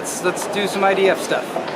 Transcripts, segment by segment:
Let's do some IDF stuff.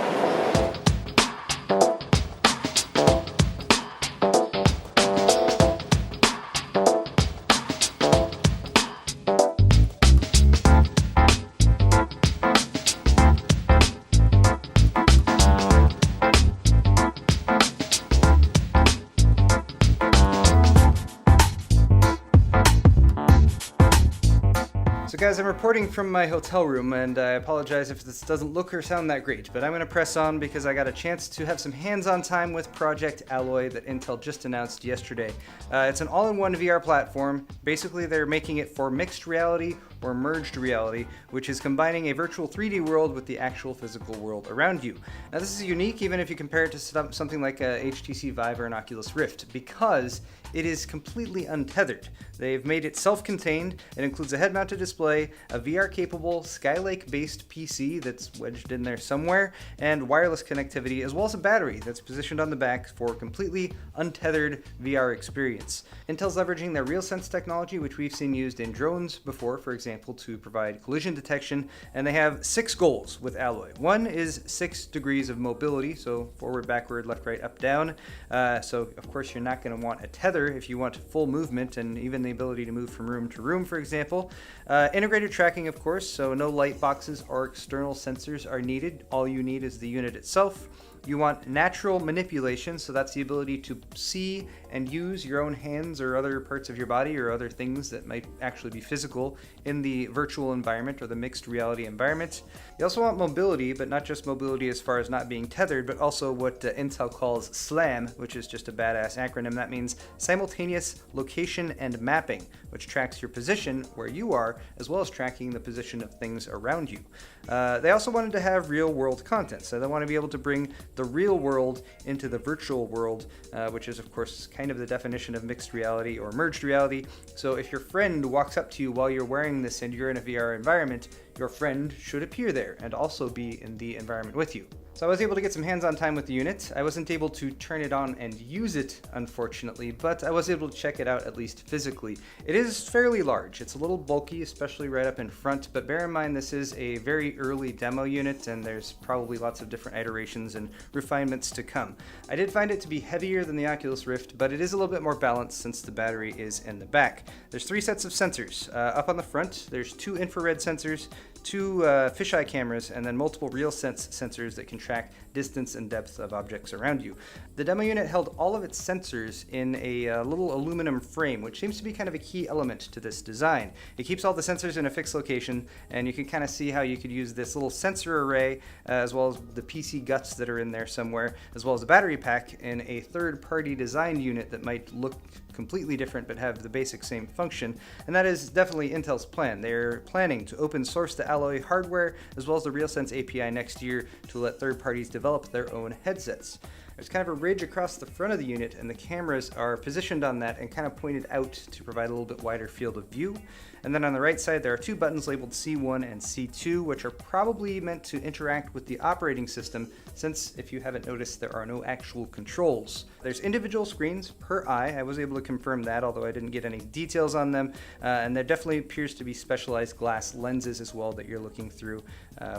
So guys, I'm reporting from my hotel room, and I apologize if this doesn't look or sound that great, but I'm going to press on because I got a chance to have some hands-on time with Project Alloy that Intel just announced yesterday. It's an all-in-one VR platform. Basically, they're making it for mixed reality or merged reality, which is combining a virtual 3D world with the actual physical world around you. Now, this is unique even if you compare it to something like a HTC Vive or an Oculus Rift, because it is completely untethered. They've made it self-contained. It includes a head-mounted display, a VR-capable Skylake-based PC that's wedged in there somewhere, and wireless connectivity, as well as a battery that's positioned on the back for a completely untethered VR experience. Intel's leveraging their RealSense technology, which we've seen used in drones before, for example, to provide collision detection, and they have 6 goals with Alloy. One is 6 degrees of mobility, so forward, backward, left, right, up, down. So, of course, you're not going to want a tether if you want full movement and even the ability to move from room to room, for example. Integrated tracking, of course, so no light boxes or external sensors are needed. All you need is the unit itself. You want natural manipulation, so that's the ability to see and use your own hands or other parts of your body or other things that might actually be physical in the virtual environment or the mixed reality environment. You also want mobility, but not just mobility as far as not being tethered, but also what Intel calls SLAM, which is just a badass acronym. That means simultaneous location and mapping, which tracks your position where you are, as well as tracking the position of things around you. They also wanted to have real-world content, so they want to be able to bring the real world into the virtual world, which is, of course, kind of the definition of mixed reality or merged reality. So if your friend walks up to you while you're wearing this and you're in a VR environment, your friend should appear there and also be in the environment with you. So I was able to get some hands-on time with the unit. I wasn't able to turn it on and use it, unfortunately, but I was able to check it out at least physically. It is fairly large. It's a little bulky, especially right up in front, but bear in mind this is a very early demo unit and there's probably lots of different iterations and refinements to come. I did find it to be heavier than the Oculus Rift, but it is a little bit more balanced since the battery is in the back. There's 3 sets of sensors. Up on the front, there's 2 infrared sensors, 2 fisheye cameras, and then multiple RealSense sensors that can track distance and depth of objects around you. The demo unit held all of its sensors in a little aluminum frame, which seems to be kind of a key element to this design. It keeps all the sensors in a fixed location, and you can kind of see how you could use this little sensor array, as well as the PC guts that are in there somewhere, as well as a battery pack in a third-party designed unit that might look completely different but have the basic same function, and that is definitely Intel's plan. They're planning to open source the Alloy hardware as well as the RealSense API next year to let third parties develop their own headsets. There's kind of a ridge across the front of the unit, and the cameras are positioned on that and kind of pointed out to provide a little bit wider field of view. And then on the right side, there are 2 buttons labeled C1 and C2, which are probably meant to interact with the operating system, since, if you haven't noticed, there are no actual controls. There's individual screens per eye. I was able to confirm that, although I didn't get any details on them. And there definitely appears to be specialized glass lenses as well that you're looking through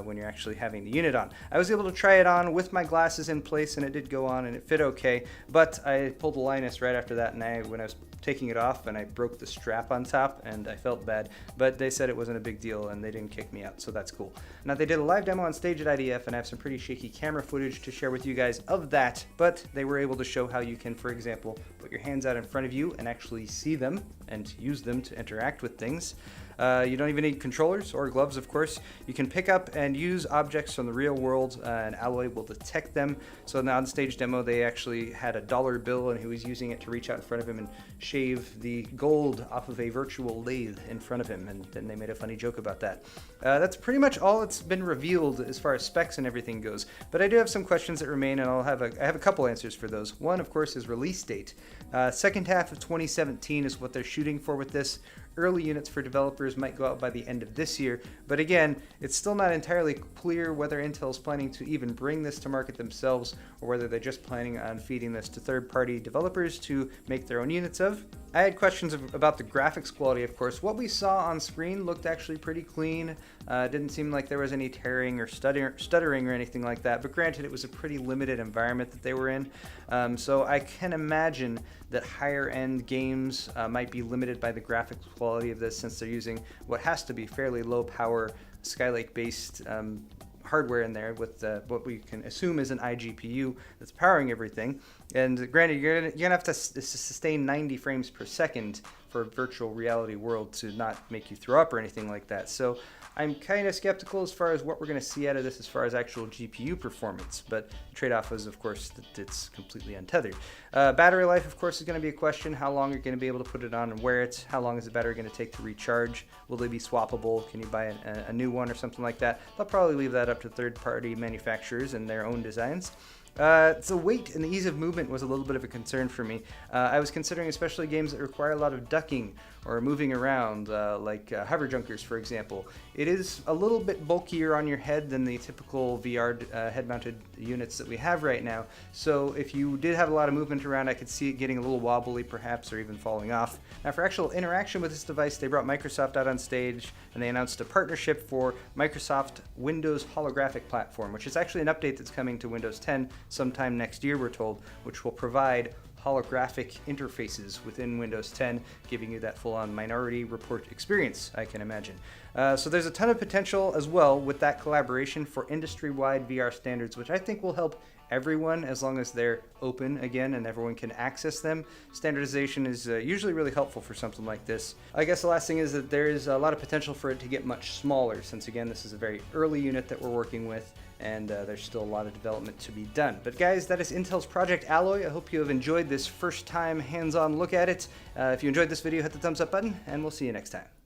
when you're actually having the unit on. I was able to try it on with my glasses in place, and it did go on and it fit okay, but I pulled a Linus right after that, and when I was taking it off, and I broke the strap on top, and I felt bad, but they said it wasn't a big deal and they didn't kick me out, so that's cool. Now, they did a live demo on stage at IDF, and I have some pretty shaky camera footage to share with you guys of that, but they were able to show how you can, for example, put your hands out in front of you and actually see them and use them to interact with things. You don't even need controllers or gloves, of course. You can pick up and use objects from the real world, and Alloy will detect them. So in the on-stage demo, they actually had a dollar bill, and he was using it to reach out in front of him and shave the gold off of a virtual lathe in front of him, and then they made a funny joke about that. That's pretty much all that's been revealed as far as specs and everything goes, but I do have some questions that remain, and I have a couple answers for those. One, of course, is release date. Second half of 2017 is what they're shooting for with this. Early units for developers might go out by the end of this year, but again, it's still not entirely clear whether Intel's planning to even bring this to market themselves, or whether they're just planning on feeding this to third-party developers to make their own units of. I had questions about the graphics quality, of course. What we saw on screen looked actually pretty clean. Didn't seem like there was any tearing or stuttering or anything like that, but granted, it was a pretty limited environment that they were in. So I can imagine that higher end games might be limited by the graphics quality of this, since they're using what has to be fairly low power Skylake based hardware in there with what we can assume is an iGPU that's powering everything. And granted, you're gonna have to sustain 90 frames per second for a virtual reality world to not make you throw up or anything like that. So I'm kind of skeptical as far as what we're going to see out of this as far as actual GPU performance, but the trade-off is, of course, that it's completely untethered. Battery life, of course, is going to be a question. How long are you going to be able to put it on and wear it? How long is the battery going to take to recharge? Will they be swappable? Can you buy a new one or something like that? They'll probably leave that up to third-party manufacturers and their own designs. The weight and the ease of movement was a little bit of a concern for me. I was considering especially games that require a lot of ducking or moving around, like hover junkers, for example. It is a little bit bulkier on your head than the typical VR head-mounted units that we have right now. So if you did have a lot of movement around, I could see it getting a little wobbly perhaps, or even falling off. Now for actual interaction with this device, they brought Microsoft out on stage and they announced a partnership for Microsoft Windows Holographic Platform, which is actually an update that's coming to Windows 10 sometime next year, we're told, which will provide holographic interfaces within Windows 10, giving you that full-on Minority Report experience, I can imagine. So there's a ton of potential as well with that collaboration for industry-wide VR standards, which I think will help everyone as long as they're open again and everyone can access them. Standardization is usually really helpful for something like this. I guess the last thing is that there is a lot of potential for it to get much smaller, since again this is a very early unit that we're working with, and there's still a lot of development to be done. But guys, that is Intel's Project Alloy. I hope you have enjoyed this first time hands-on look at it. If you enjoyed this video, hit the thumbs up button, and we'll see you next time.